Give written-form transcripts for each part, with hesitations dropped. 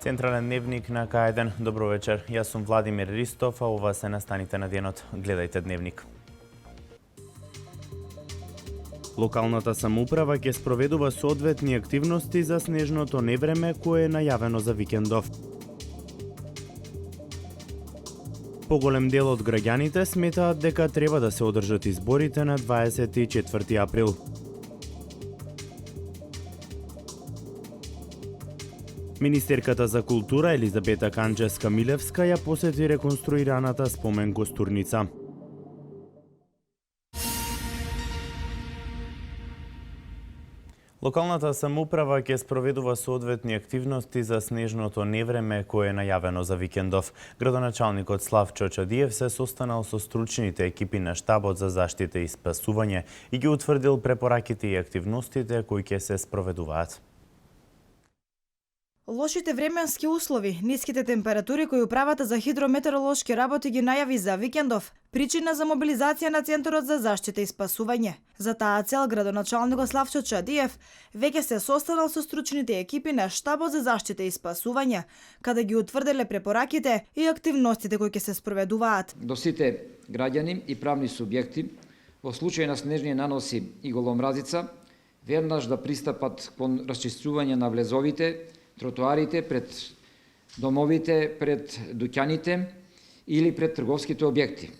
Централен дневник на К1. Добро вечер. Јас сум Владимир Ристов, а ова се настаните на денот. Гледајте дневник. Локалната самоуправа ќе спроведува соодветни активности за снежното невреме кое е најавено за викендов. Поголем дел од граѓаните сметаат дека треба да се одржат изборите на 24 април. Министерката за култура Елизабета Канџевска-Милевска ја посети реконструираната спомен костурница. Локалната самоуправа ќе спроведува соодветни активности за снежното невреме кое е најавено за викендов. Градоначалникот Славчо Чадиев се состанал со стручните екипи на штабот за заштита и спасување и ги утврдил препораките и активностите кои ќе се спроведуваат. Лошите временски услови, ниските температури кои управата за хидрометеоролошки работи ги најави за викендов, причина за мобилизација на Центарот за заштита и спасување. За таа цел градоначалникот Славчо Чадиев веќе се состанал со стручните екипи на штабот за заштита и спасување, каде ги утврделе препораките и активностите кои ќе се спроведуваат. До сите граѓани и правни субјекти во случај на снежни наноси и голомразица веднаш да пристапат кон расчистување на влезовите, тротоарите, пред домовите, пред дуќаните или пред трговските објекти.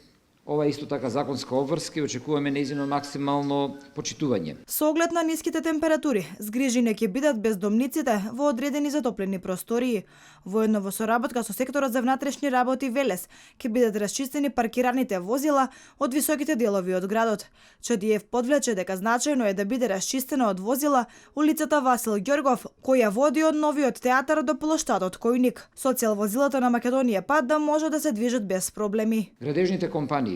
Ова е исто така законска обврска и очекуваме нејзино максимално почитување. Со оглед на ниските температури, згрижени ќе бидат бездомниците во одредени затоплени простории. Воедно во соработка со секторот за внатрешни работи Велес ќе бидат расчистени паркираните возила од високите делови од градот. Чадиев подвлече дека значајно е да биде расчистена од возила улицата Васил Ѓоргов, која води од новиот театар до плоштадот Којник, со цел возилата на Македонија пат да може да се движат без проблеми. Градежните компании,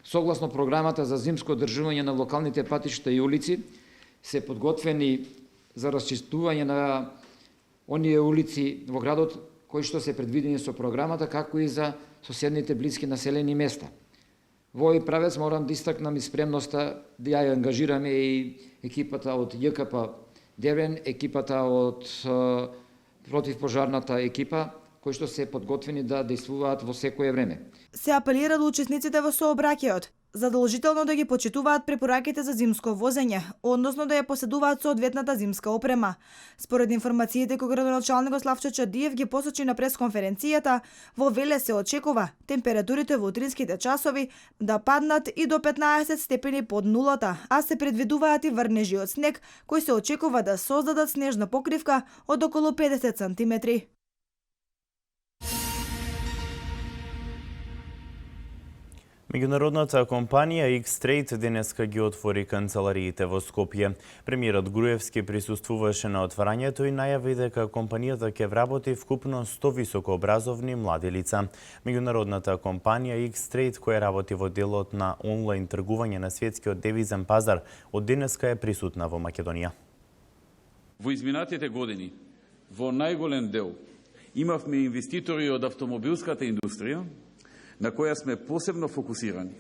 согласно програмата за зимско одржување на локалните патишта и улици, се подготвени за расчистување на оние улици во градот кои што се предвидени со програмата, како и за соседните блиски населени места. Во овој правец морам да истакнам и спремноста да ја ангажираме и екипата од ЈКП Деврен, екипата од противпожарната екипа, кои што се подготвени да действуваат во секое време. Се апелира до учесниците во сообраќајот задолжително да ги почитуваат препораките за зимско возење, односно да ја поседуваат соодветната зимска опрема. Според информациите кои градоначалникот Славчо Чадиев ги посочи на пресконференцијата, во Велес се очекува температурите во утринските часови да паднат и до 15 степени под нулата, а се предвидуваат и врнежи од снег кои се очекува да создадат снежна покривка од околу 50 сантиметри. Меѓународната компанија X-Trade денеска ги отвори канцелариите во Скопје. Премиерот Груевски присуствуваше на отварањето и најави дека компанијата ќе вработи вкупно 100 високообразовни млади лица. Меѓународната компанија X-Trade, која работи во делот на онлайн тргување на светскиот девизен пазар, од денеска е присутна во Македонија. Во изминатите години, во најголем дел, имавме инвеститори од автомобилската индустрија, на која сме посебно фокусирани.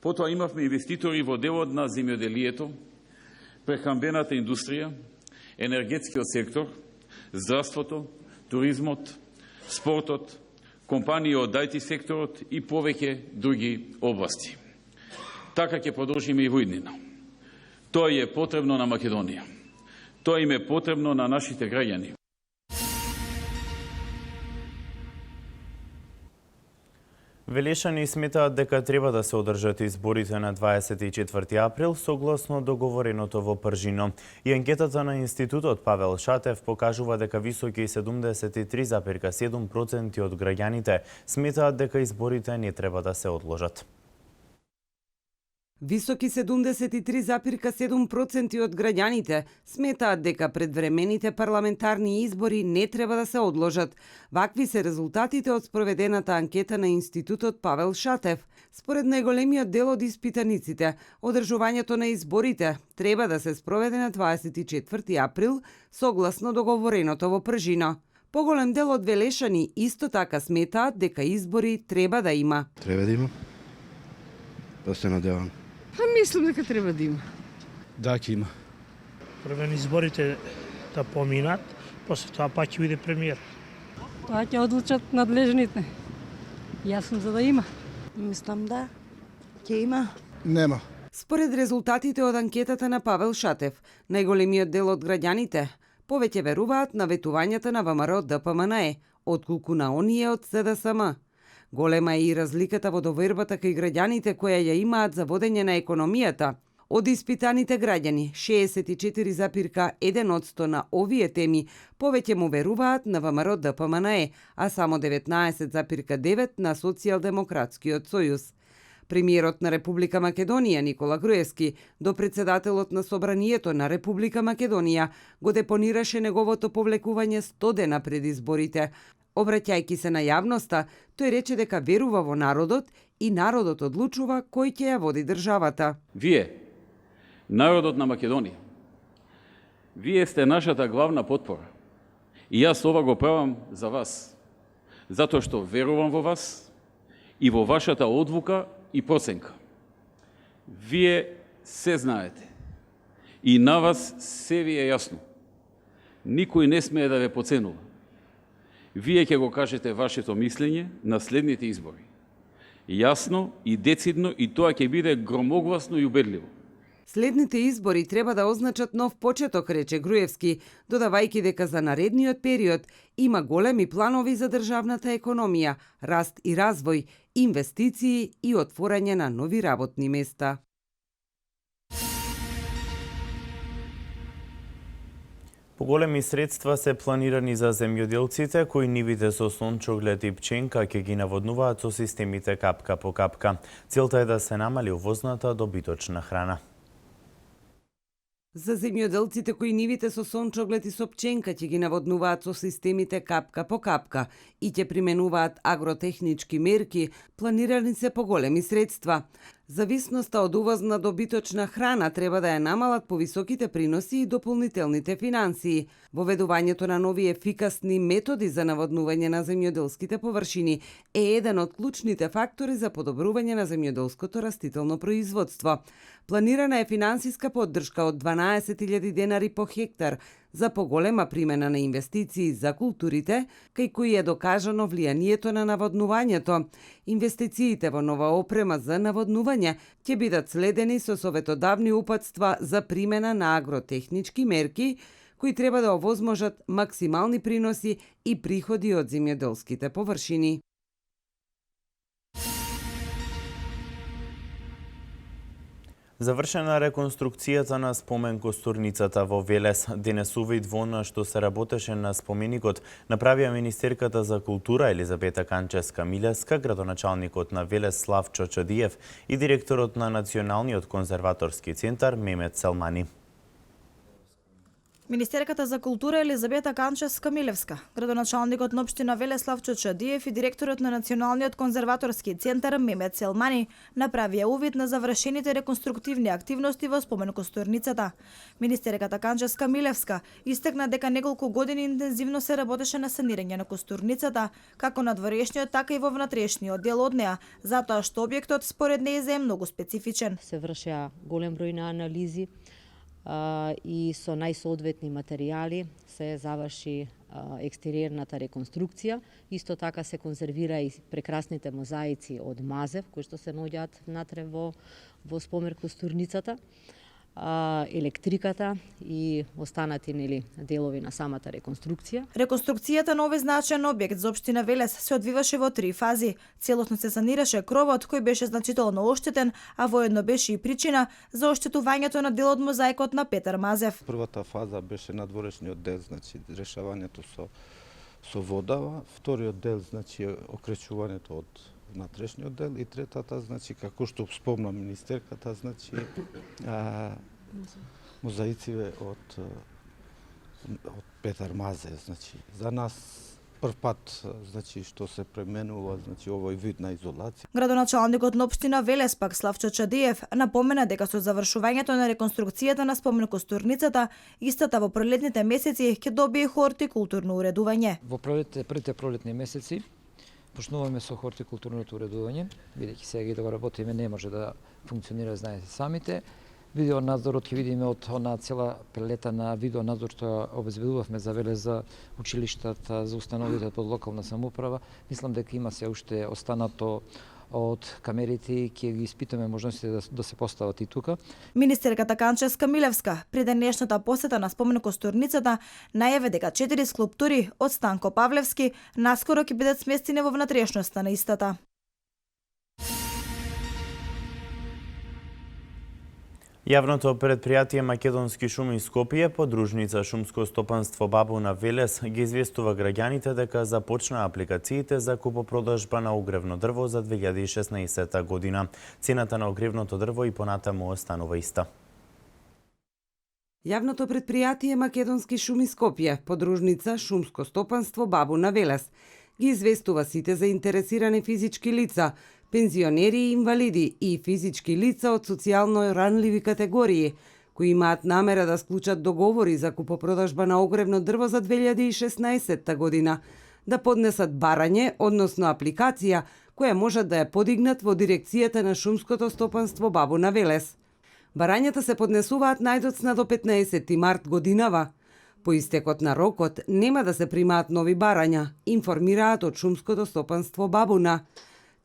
Потоа имавме инвеститори во делот на земјоделието, прехранбената индустрија, енергетскиот сектор, здравството, туризмот, спортот, компании од IT секторот и повеќе други области. Така ќе продолжиме и во иднина. Тоа е потребно на Македонија. Тоа им е потребно на нашите граѓани. Велешани сметаат дека треба да се одржат изборите на 24 април согласно договореното во Пржино. И анкетата на Институтот Павел Шатев покажува дека високи 73,7% од граѓаните сметаат дека изборите не треба да се одложат. Високи 73,7% од граѓаните сметаат дека предвремените парламентарни избори не треба да се одложат. Вакви се резултатите од спроведената анкета на Институтот Павел Шатев. Според најголемиот дел од испитаниците, одржувањето на изборите треба да се спроведе на 24 април согласно договореното во Пржино. Поголем дел од велешани исто така сметаат дека избори треба да има. Треба да има. Да се надевам. Мислам дека треба да има. Да, ќе има. Првен изборите да поминат, после тоа пак ќе биде премиер. Тоа ќе одлучат надлежните. Јас сум за да има. Мислам да ќе има. Нема. Според резултатите од анкетата на Павел Шатев, најголемиот дел од граѓаните повеќе веруваат на ветувањата на ВМРО ДПМНЕ, отколку на оние од СДСМ. Голема е и разликата во довербата кај граѓаните која ја имаат за водење на економијата. Од испитаните граѓани, 64,1% на овие теми повеќе му веруваат на ВМРО ДПМНЕ, а само 19,9% на Социјалдемократскиот сојуз. Премиерот на Република Македонија Никола Груевски до председателот на Собранието на Република Македонија го депонираше неговото повлекување 100 дена пред изборите. Обраќајќи се на јавноста, тој рече дека верува во народот и народот одлучува кој ќе ја води државата. Вие, народот на Македонија, вие сте нашата главна потпора. И јас ова го правам за вас, затоа што верувам во вас и во вашата одлука и проценка. Вие се знаете и на вас се ви е јасно. Никој не смее да ве поценува. Вие ќе го кажете вашето мислење на следните избори. Јасно и децидно, и тоа ќе биде громогласно и убедливо. Следните избори треба да означат нов почеток, рече Груевски, додавајќи дека за наредниот период има големи планови за државната економија, раст и развој, инвестиции и отворање на нови работни места. Поголеми средства се планирани за земјоделците кои нивите со сончоглед и пченка ќе ги наводнуваат со системите капка по капка. Целта е да се намали увозната добиточна храна. За земјоделците кои нивите со сончоглед и со пченка ќе ги наводнуваат со системите капка по капка и ќе применуваат агротехнички мерки, планирани се поголеми средства. Зависноста од увозна добиточна храна треба да ја намалат повисоките приноси и дополнителните финансии. Воведувањето на нови ефикасни методи за наводнување на земјоделските површини е еден од клучните фактори за подобрување на земјоделското растително производство. Планирана е финансиска поддршка од 12.000 денари по хектар за поголема примена на инвестиции за културите, кај кои е докажано влијанието на наводнувањето. Инвестициите во нова опрема за наводнување ќе бидат следени со советодавни упатства за примена на агротехнички мерки, кои треба да овозможат максимални приноси и приходи од земјоделските површини. Завршена реконструкцијата на спомен костурницата во Велес. Денес увид во она што се работеше на споменикот направија министерката за култура Елизабета Канчевска-Милевска, градоначалникот на Велес Славчо Чадиев и директорот на Националниот конзерваторски центар Мемет Селмани. Министерката за култура Елизабета Канчевска-Милевска, градоначалникот на општина Велес Славчо Чадиев и директорот на Националниот конзерваторски центар Мемет Селмани направија увид на завршените реконструктивни активности во спомен костурницата. Министерката Канчевска-Милевска истакна дека неколку години интензивно се работеше на санирање на костурницата, како на дворешниот, така и во внатрешниот дел од неа, затоа што објектот според нејзе е многу специфичен. Се вршеа голем број на анализи и со најсоодветни материјали се заврши екстериерната реконструкција. Исто така се конзервира и прекрасните мозаици од мазев, кои што се наоѓаат внатре во спомен костурницата, електриката и останати делови на самата реконструкција. Реконструкцијата на овој значаен објект за општина Велес се одвиваше во 3 фази. Целосно се санираше кровот кој беше значително оштетен, а воедно беше и причина за оштетувањето на дел од мозаикот на Петар Мазев. Првата фаза беше надворешниот дел, значи решавањето со вода, вториот дел, значи окречувањето од внатрешниот дел и третата, значи како што спомна министерката, значи мозаиците од Петар Мазев, значи за нас прв пат, значи што се пременува, значи овој вид на изолација. Градоначалникот на општина Велес пак Славчо Чадиев напомена дека со завршувањето на реконструкцијата на спомен костурницата, истата во пролетните месеци ќе добие хортикултурно уредување. Во првите пролетни месеци почнуваме со хортикултурното уредување, бидејќи сега да го работиме не може да функционира, знаете самите. видеонадзорот ќе видиме од она цела палета на видеонадзор што обезбедувавме за Велес за училиштата, за установите под локална самоуправа. Мислам дека има се уште останато од камерите и ќе ги испитаме можностите да се постават и тука. Министерката Канчевска Милевска при денешната посета на спомен-костурницата најави дека 4 скулптури од Станко Павлевски наскоро ќе бидат сместени во внатрешноста на истата. Јавното предпријатие Македонски шуми Скопје, подружница Шумско стопанство Бабуна Велес, ги известува граѓаните дека започна апликациите за купопродажба на огревно дрво за 2016 година. Цената на огревното дрво и понатаму останува иста. Јавното предпријатие Македонски шуми Скопје, подружница Шумско стопанство Бабуна Велес, ги известува сите заинтересирани физички лица, пензионери и инвалиди и физички лица од социјално ранливи категории, кои имаат намера да склучат договори за купопродажба на огревно дрво за 2016 година, да поднесат барање, односно апликација, која можат да ја подигнат во дирекцијата на Шумското стопанство Бабуна Велес. Барањата се поднесуваат најдоцна до 15 март годинава. По истекот на рокот нема да се примаат нови барања, информираат од Шумското стопанство Бабуна.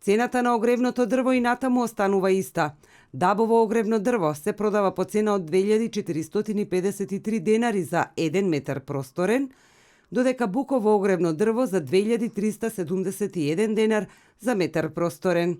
Цената на огревното дрво и натаму останува иста. Дабово огревно дрво се продава по цена од 2453 денари за 1 метар просторен, додека буково огревно дрво за 2371 денар за метар просторен.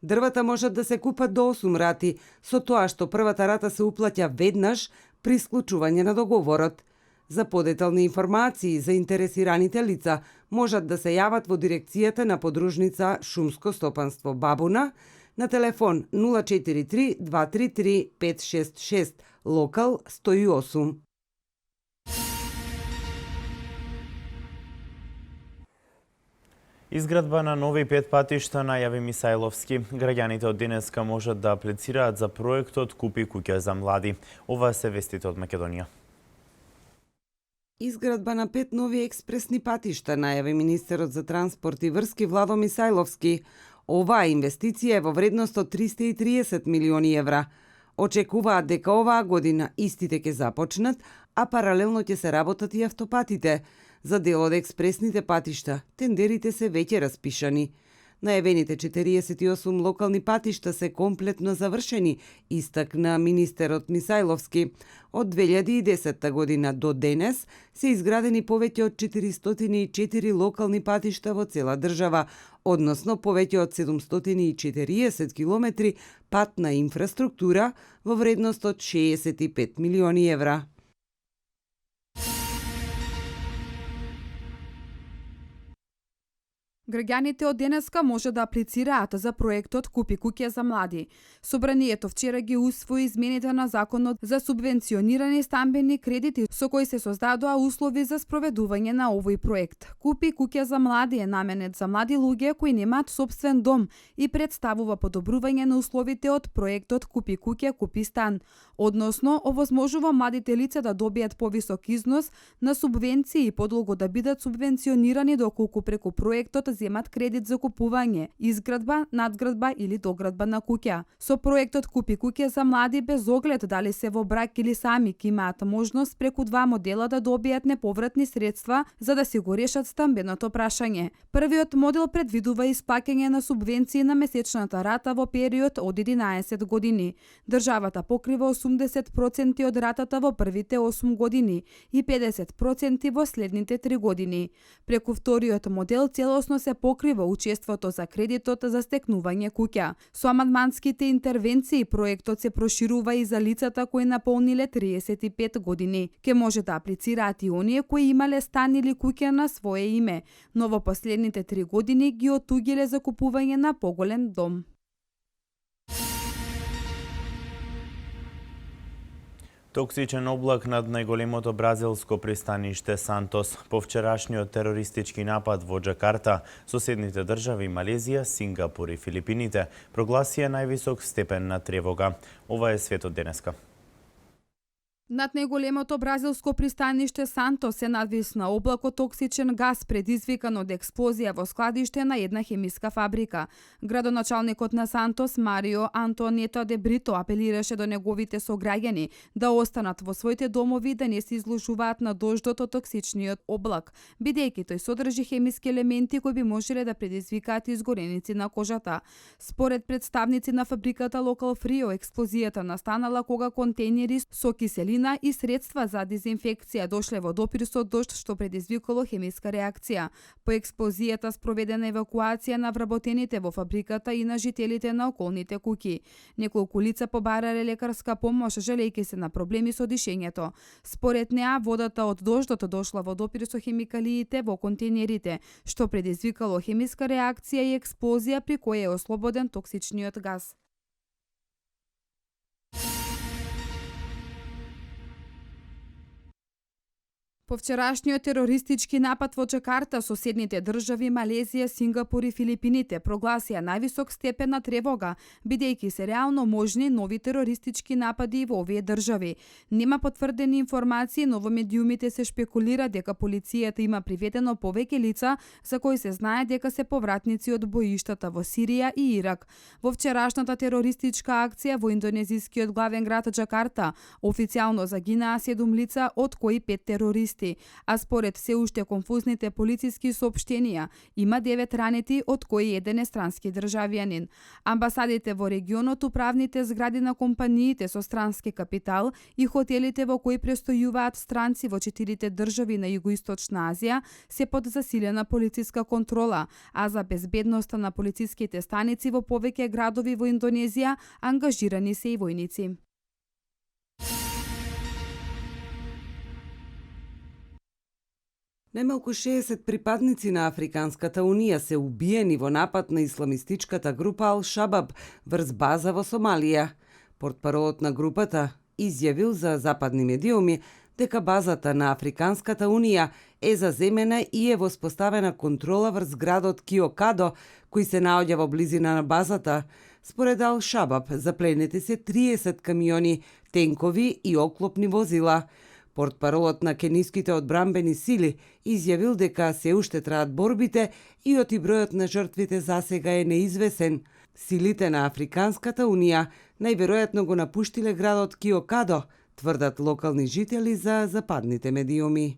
Дрвата можат да се купат до 8 рати, со тоа што првата рата се уплаќа веднаш при склучување на договорот. За подетални информации за интересираните лица можат да се јават во дирекцијата на подружница Шумско стопанство Бабуна на телефон 043 233 566, локал 108. Изградба на нови 5 патишта најави Мисајловски. Граѓаните од денеска можат да аплицираат за проектот Купи куќа за млади. Ова се вестите од Македонија. Изградба на 5 нови експресни патишта најави министерот за транспорт и врски Владо Мисајловски. Оваа инвестиција е во вредност од 330 милиони евра. Очекуваат дека оваа година истите ќе започнат, а паралелно ќе се работат и автопатите. За дел од експресните патишта, тендерите се веќе распишани. Најавените 48 локални патишта се комплетно завршени, истакна министерот Мисајловски. Од 2010 година до денес се изградени повеќе од 404 локални патишта во цела држава, односно повеќе од 740 километри патна инфраструктура во вредност од 65 милиони евра. Граѓаните од денеска може да аплицираат за проектот Купи куќа за млади. Собранието вчера ги усвои измените на законот за субвенционирани стамбени кредити со кои се создадоа услови за спроведување на овој проект. Купи куќа за млади е наменет за млади луѓе кои немаат сопствен дом и представува подобрување на условите од проектот Купи куќа, купи стан. Односно, овозможува младите лица да добијат повисок износ на субвенции и подолго да бидат субвенционирани доколку преку проектот земат кредит за купување, изградба, надградба или доградба на куќа. Со проектот Купи куќа за млади без оглед дали се во брак или сами ќе имаат можност преку два модела да добијат неповратни средства за да си го решат стамбеното прашање. Првиот модел предвидува исплаќање на субвенции на месечната рата во период од 11 години. Државата покрива 80% од ратата во првите 8 години и 50% во следните 3 години. Преку вториот модел целосно се покрива учеството за кредитот за стекнување куќа. Со амандманските интервенции проектот се проширува и за лицата кои наполниле 35 години. Ке може да аплицираат и оние кои имале стан или куќа на свое име, но во последните 3 години ги отугиле за купување на поголем дом. Токсичен облак над најголемото бразилско пристаниште Сантос. По вчерашниот терористички напад во Џакарта, соседните држави Малезија, Сингапур и Филипините прогласија највисок степен на тревога. Ова е светот денеска. Над најголемото бразилско пристаниште Сантос се надвисна облак од токсичен газ предизвикан од експлозија во складиште на една хемиска фабрика. Градоначалникот на Сантос, Марио Антонето де Брито, апелираше до неговите сограѓани да останат во своите домови и да не се изложуваат на дождот од токсичниот облак, бидејќи тој содржи хемиски елементи кои би можеле да предизвикаат изгореници на кожата. Според представници на фабриката Локал Фрио, експлозијата настанала кога контейнери со киселина и средства за дезинфекција дошле во допир со дожд, што предизвикало хемиска реакција. По експлозијата спроведена евакуација на вработените во фабриката и на жителите на околните куќи. Неколку лица побарале лекарска помош, жалејќи се на проблеми со дишењето. Според неа, водата од дождот дошла во допир со хемикалиите во контейнерите, што предизвикало хемиска реакција и експлозија при која е ослободен токсичниот газ. По вчерашниот терористички напад во Джакарта, соседните држави Малезија, Сингапур и Филипините прогласија највисок степен на тревога, бидејќи се реално можни нови терористички напади во овие држави. Нема потврдени информации, но во медиумите се шпекулира дека полицијата има приведено повеќе лица за кои се знае дека се повратници од боиштата во Сирија и Ирак. Во вчерашната терористичка акција во индонезискиот главен град Джакарта официјално загинаа 7 лица, од кои 5 терористи, а според се уште конфузните полициски соопштенија, има 9 ранети, од кои 1 е странски државјанин. Амбасадите во регионот, управните згради на компаниите со странски капитал и хотелите во кои престојуваат странци во 4 држави на Југоисточна Азија се под засилена полициска контрола, а за безбедноста на полициските станици во повеќе градови во Индонезија ангажирани се и војници. Најмалку 60 припадници на Африканската унија се убиени во напад на исламистичката група Ал-Шабаб врз база во Сомалија. Портпаролот на групата изјавил за западни медиуми дека базата на Африканската унија е заземена и е воспоставена контрола врз градот Киокадо, кој се наоѓа во близина на базата. Според Ал-Шабаб запленети се 30 камиони, тенкови и оклопни возила. Портпаролот на кениските одбранбени сили изјавил дека се уште траат борбите и оти бројот на жртвите засега е неизвесен. Силите на Африканската унија најверојатно го напуштиле градот Киокадо, тврдат локални жители за западните медиуми.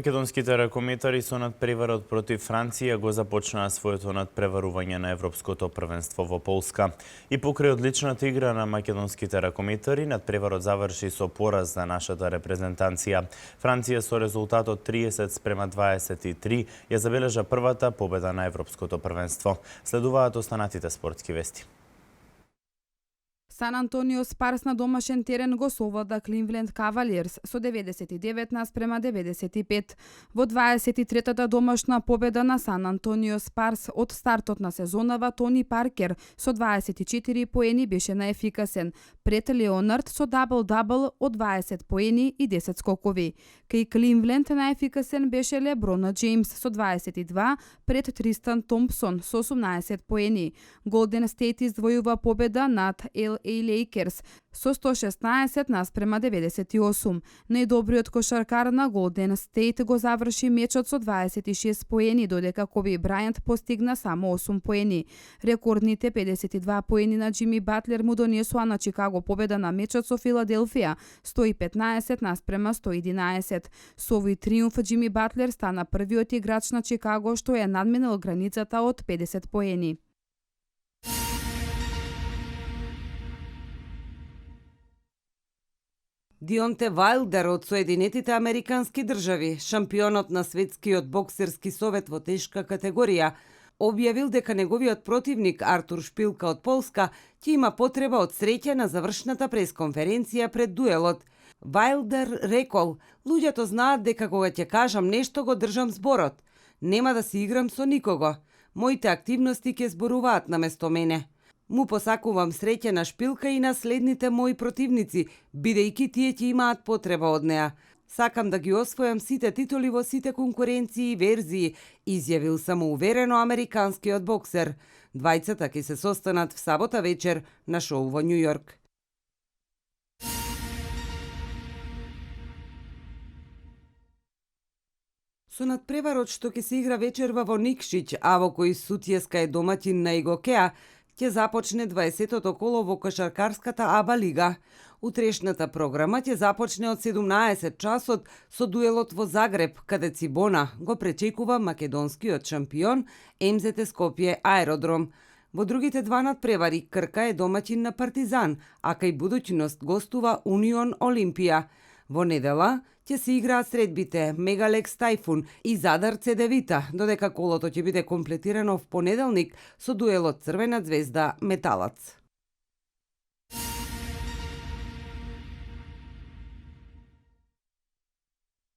Македонските ракометари со надпреварот против Франција го започнаа своето надпреварување на Европското првенство во Полска. И покрај одличната игра на македонските ракометари, надпреварот заврши со пораз за нашата репрезентација. Франција со резултатот 30-23 ја забележа првата победа на Европското првенство. Следуваат останатите спортски вести. Сан Антонио Спарс на домашен терен го совлада Кливленд Кавалиерс со 99-95. Во 23-та домашна победа на Сан Антонио Спарс од стартот на сезонава, Тони Паркер со 24 поени беше наефикасен, пред Леонард со дабл-дабл од 20 поени и 10 скокови. Кај Кливленд наефикасен беше Леброн Джеймс со 22, пред Тристан Томпсон со 18 поени. Голден Стейт издвојува победа над LA Lakers со 116-98. Најдобриот кошаркар на Голден Стейт го заврши мечот со 26 поени, додека Коби Брајант постигна само 8 поени. Рекордните 52 поени на Џими Батлер му донесоа на Чикаго победа на мечот со Филаделфија 115-111. Со овој триумф Џими Батлер стана првиот играч на Чикаго што е надминал границата од 50 поени. Дионте Вајлдер од Соединетите Американски држави, шампионот на светскиот боксерски совет во тешка категорија, објавил дека неговиот противник Артур Шпилка од Полска ќе има потреба од среќа на завршната пресконференција пред дуелот. Вайлдер рекол: луѓето знаат дека кога ќе кажам нешто го држам зборот. Нема да си играм со никого. Моите активности ќе зборуваат наместо мене. Му посакувам среќа на шпилка и на следните мои противници, бидејќи тие ќе имаат потреба од неа. Сакам да ги освојам сите титули во сите конкуренции и верзии, изјавил самоуверено американскиот боксер. Двајцата ќе се состанат в сабота вечер на шоу во Њу Јорк. Со надпреварот што ќе се игра вечерва во Никшиќ, а во кој Сутјеска е домаќин на Игокеа, ќе започне 20-тото коло во кошаркарската АБА лига. Утрешната програма ќе започне од 17 часот со дуелот во Загреб, каде Цибона го пречекува македонскиот шампион МЗТ Скопје Аеродром. Во другите два надпревари Крка е домаќин на Партизан, а кај будуќност гостува Унион Олимпија. Во недела ќе се играат средбите Мегалекс Тајфун и Задар Цедевита, додека колото ќе биде комплетирано в понеделник со дуелот Црвена звезда Металац.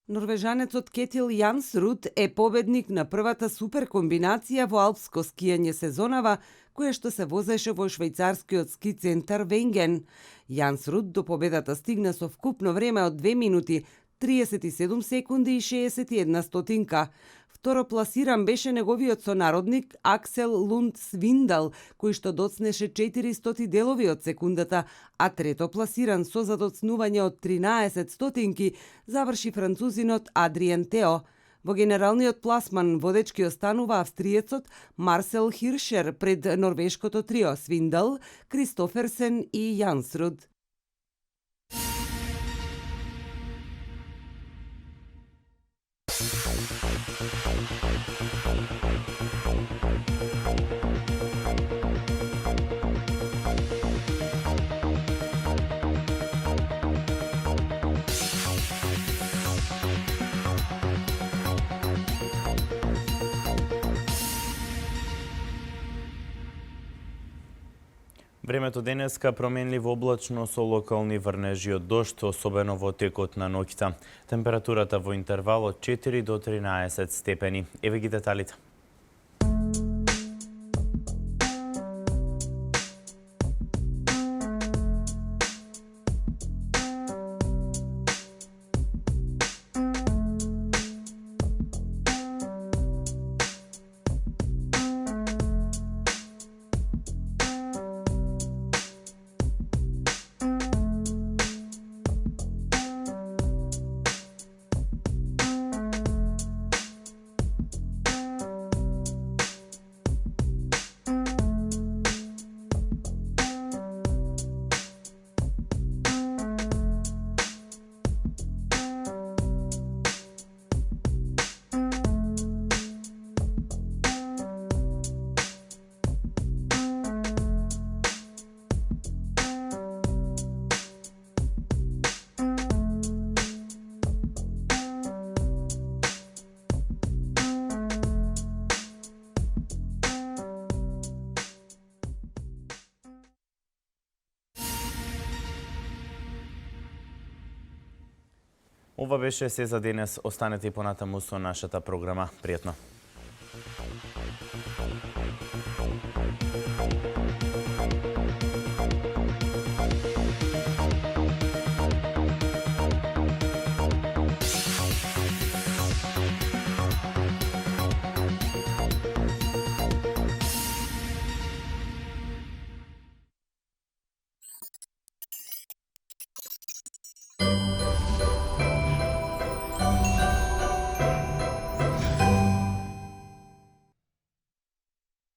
Норвежанецот Кетил Јансруд е победник на првата суперкомбинација во алпско скијање сезонава, која што се возеше во швајцарскиот ски центар Венген. Јансруд до победата стигна со вкупно време од 2 минути, 37 секунди и 61 стотинка. Второ пласиран беше неговиот сонародник Аксел Лунд Свиндал, кој што доцнеше 400 делови од секундата, а трето пласиран со задоцнување од 13 стотинки заврши французинот Адриен Тео. Во генералниот пласман водечки останува австриецот Марсел Хиршер пред норвешкото трио Свиндал, Кристоферсен и Јансруд. Времето денеска променливо облачно со локални врнежи од дожд, особено во текот на ноќта. Температурата во интервал од 4 до 13 степени. Еве ги деталите. Ова беше се за денес. Останете и понатаму со нашата програма. Пријатно!